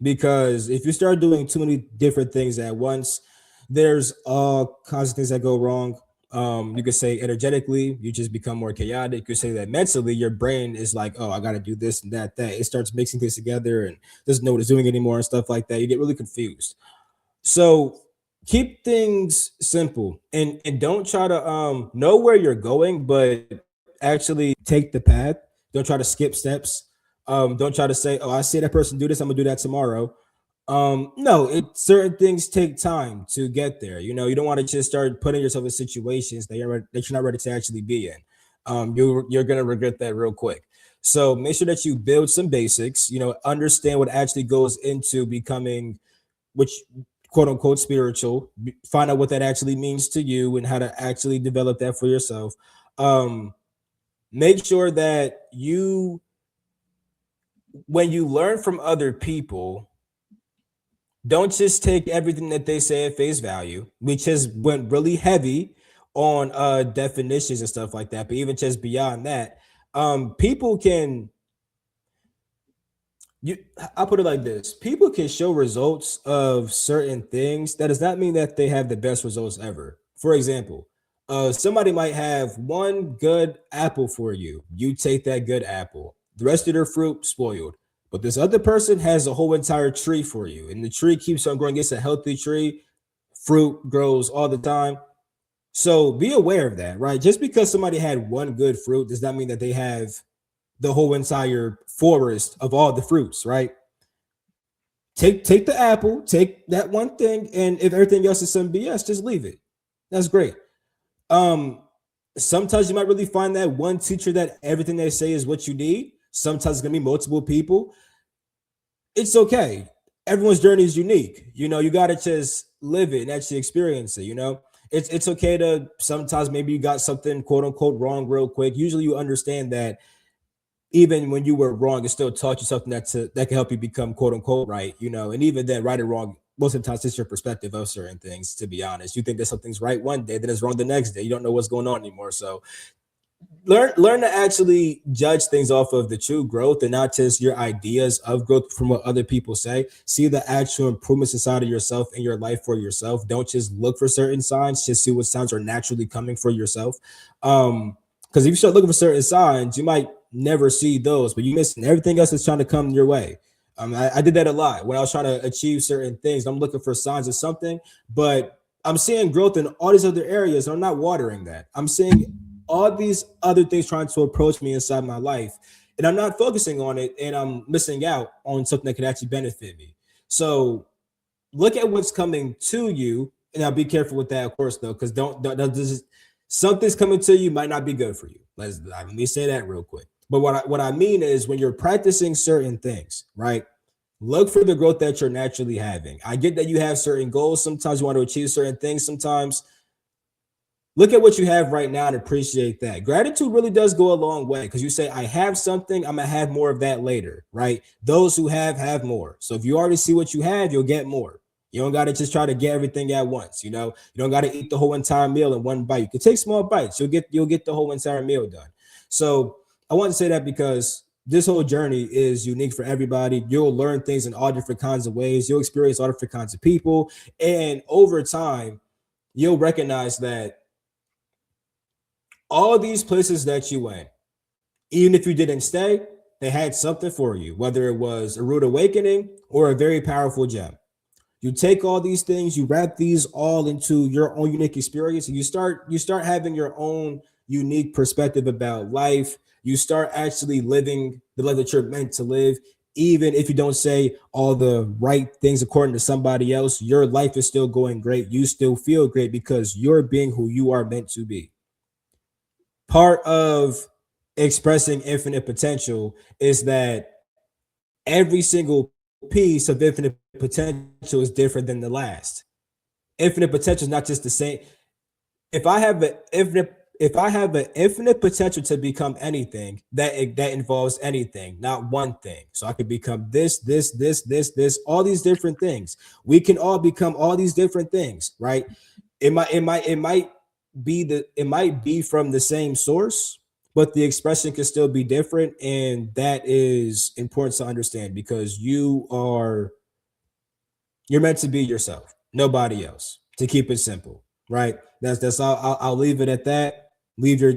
Because if you start doing too many different things at once, there's all kinds of things that go wrong. You could say energetically, you just become more chaotic. You could say that mentally, your brain is like, oh, I got to do this and that, that. It starts mixing things together and doesn't know what it's doing anymore and stuff like that. You get really confused. So keep things simple and don't try to know where you're going, but actually take the path. Don't try to skip steps. Don't try to say, oh, I see that person do this, I'm gonna do that tomorrow. No, it certain things take time to get there. You know, you don't want to just start putting yourself in situations that you're not ready to actually be in. You're gonna regret that real quick. So make sure that you build some basics. You know, understand what actually goes into becoming, which quote unquote spiritual. Find out what that actually means to you and how to actually develop that for yourself. Um, Make sure that you, when you learn from other people, don't just take everything that they say at face value. We just went really heavy on definitions and stuff like that, but even just beyond that, people can, you, I'll put it like this: people can show results of certain things. That does not mean that they have the best results ever. For example, somebody might have one good apple for you. You take that good apple. The rest of their fruit spoiled. But this other person has a whole entire tree for you, and the tree keeps on growing. It's a healthy tree. Fruit grows all the time. So be aware of that, right? Just because somebody had one good fruit does not mean that they have the whole entire forest of all the fruits, right? Take the apple, take that one thing, and if everything else is some BS, just leave it. That's great. Um, Sometimes you might really find that one teacher that everything they say is what you need. Sometimes it's gonna be multiple people. It's okay. Everyone's journey is unique. You know, you gotta just live it and actually experience it. You know, it's okay to sometimes maybe you got something quote unquote wrong real quick. Usually you understand that even when you were wrong, it still taught you something that can help you become quote unquote right, you know. And even then, right or wrong, most of the times it's your perspective of certain things. To be honest, you think that something's right one day, then it's wrong the next day. You don't know what's going on anymore. So learn to actually judge things off of the true growth and not just your ideas of growth from what other people say. See the actual improvements inside of yourself and your life for yourself. Don't just look for certain signs, just see what signs are naturally coming for yourself. Because if you start looking for certain signs, you might never see those, but you missing everything else that's trying to come your way. I did that a lot when I was trying to achieve certain things. I'm looking for signs of something, but I'm seeing growth in all these other areas. And I'm not watering that. I'm seeing all these other things trying to approach me inside my life, and I'm not focusing on it, and I'm missing out on something that could actually benefit me. So look at what's coming to you, and now be careful with that, of course, though, because don't just, something's coming to you might not be good for you. Let me say that real quick. But what I mean is when you're practicing certain things, right? Look for the growth that you're naturally having. I get that you have certain goals. Sometimes you want to achieve certain things. Sometimes look at what you have right now and appreciate that. Gratitude really does go a long way because you say, I have something, I'm gonna have more of that later, right? Those who have more. So if you already see what you have, you'll get more. You don't got to just try to get everything at once. You know, you don't got to eat the whole entire meal in one bite. You can take small bites. You'll get the whole entire meal done. So I want to say that because this whole journey is unique for everybody. You'll learn things in all different kinds of ways. You'll experience all different kinds of people, and over time, you'll recognize that all these places that you went, even if you didn't stay, they had something for you, whether it was a rude awakening or a very powerful gem. You take all these things, you wrap these all into your own unique experience, and you start having your own unique perspective about life. You start actually living the life that you're meant to live. Even if you don't say all the right things according to somebody else, your life is still going great. You still feel great because you're being who you are meant to be. Part of expressing infinite potential is that every single piece of infinite potential is different than the last. infinite potential is not just the same. If I have an infinite potential to become anything, that involves anything, not one thing. So I could become this, all these different things. We can all become all these different things, right? It might be from the same source, but the expression can still be different, and that is important to understand because you're meant to be yourself, nobody else. To keep it simple, right? That's all. I'll leave it at that. Leave your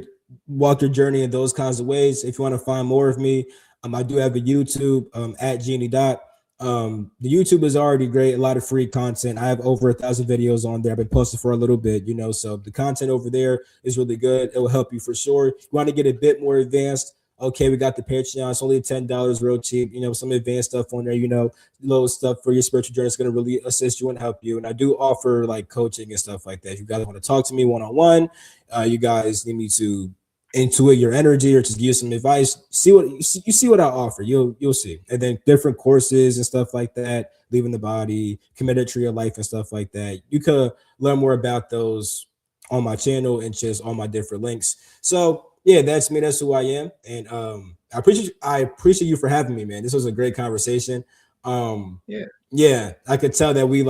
walk your journey in those kinds of ways. If you want to find more of me, I do have a YouTube at Genie Dot. The YouTube is already great, a lot of free content. I have over 1,000 videos on there. I've been posting for a little bit, so the content over there is really good. It will help you for sure. You want to get a bit more advanced? Okay, we got the Patreon. It's only $10, real cheap. Some advanced stuff on there. Little stuff for your spiritual journey is going to really assist you and help you. And I do offer like coaching and stuff like that. If you guys want to talk to me one on one, you guys need me to intuit your energy or just give you some advice. See what I offer. You'll see. And then different courses and stuff like that. Leaving the body, committed to your life and stuff like that. You could learn more about those on my channel and just on my different links. So yeah, that's me. That's who I am. And I appreciate you for having me, man. This was a great conversation. Yeah, I could tell that we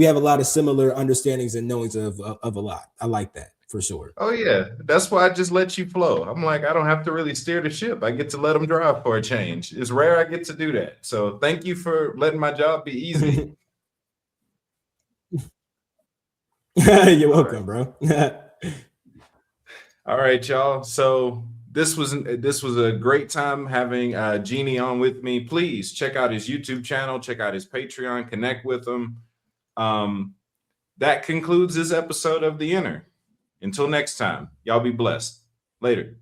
have a lot of similar understandings and knowings of a lot. I like that for sure. Oh yeah, that's why I just let you flow. I'm like, I don't have to really steer the ship. I get to let them drive for a change. It's rare I get to do that. So thank you for letting my job be easy. You're welcome, bro. All right, y'all. So this was a great time having Genie on with me. Please check out his YouTube channel, check out his Patreon, connect with him. That concludes this episode of The Inner. Until next time, y'all be blessed. Later.